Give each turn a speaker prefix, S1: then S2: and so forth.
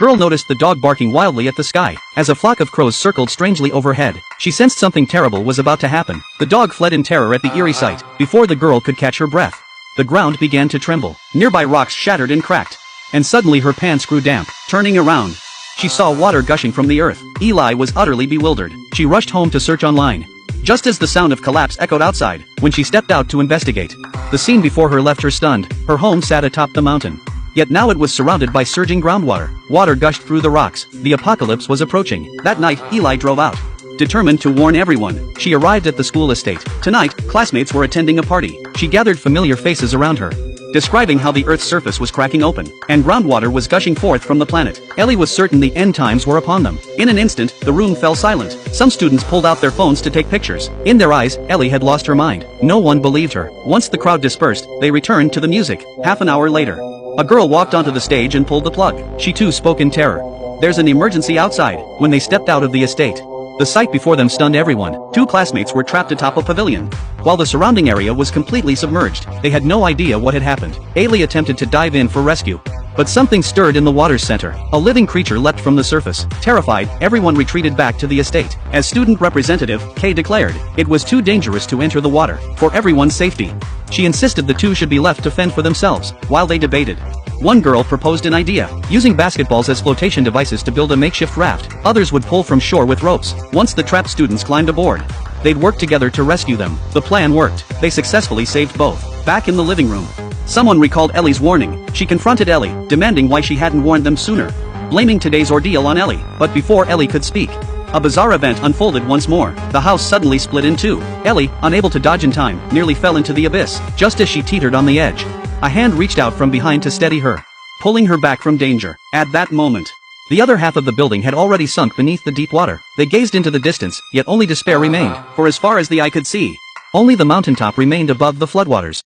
S1: Girl noticed the dog barking wildly at the sky, as a flock of crows circled strangely overhead. She sensed something terrible was about to happen. The dog fled in terror at the eerie sight. Before the girl could catch her breath, the ground began to tremble. Nearby rocks shattered and cracked. And suddenly her pants grew damp. Turning around, she saw water gushing from the earth. Eli was utterly bewildered. She rushed home to search online. Just as the sound of collapse echoed outside, when she stepped out to investigate, the scene before her left her stunned. Her home sat atop the mountain. Yet now it was surrounded by surging groundwater. Water gushed through the rocks. The apocalypse was approaching. That night, Eli drove out, determined to warn everyone. She arrived at the school estate. Tonight, classmates were attending a party. She gathered familiar faces around her, describing how the Earth's surface was cracking open, and groundwater was gushing forth from the planet. Ellie was certain the end times were upon them. In an instant, the room fell silent. Some students pulled out their phones to take pictures. In their eyes, Ellie had lost her mind. No one believed her. Once the crowd dispersed, they returned to the music. Half an hour later, a girl walked onto the stage and pulled the plug. She too spoke in terror. "There's an emergency outside." When they stepped out of the estate, the sight before them stunned everyone. Two classmates were trapped atop a pavilion, while the surrounding area was completely submerged. They had no idea what had happened. Ailey attempted to dive in for rescue, but something stirred in the water's center. A living creature leapt from the surface. Terrified, everyone retreated back to the estate. As student representative, Kay declared, it was too dangerous to enter the water. For everyone's safety, she insisted the two should be left to fend for themselves. While they debated, one girl proposed an idea, using basketballs as flotation devices to build a makeshift raft. Others would pull from shore with ropes. Once the trapped students climbed aboard, they'd work together to rescue them. The plan worked. They successfully saved both. Back in the living room, someone recalled Ellie's warning. She confronted Ellie, demanding why she hadn't warned them sooner, blaming today's ordeal on Ellie. But before Ellie could speak, a bizarre event unfolded once more. The house suddenly split in two. Ellie, unable to dodge in time, nearly fell into the abyss. Just as she teetered on the edge, a hand reached out from behind to steady her, pulling her back from danger. At that moment, the other half of the building had already sunk beneath the deep water. They gazed into the distance, yet only despair remained, for as far as the eye could see, only the mountaintop remained above the floodwaters.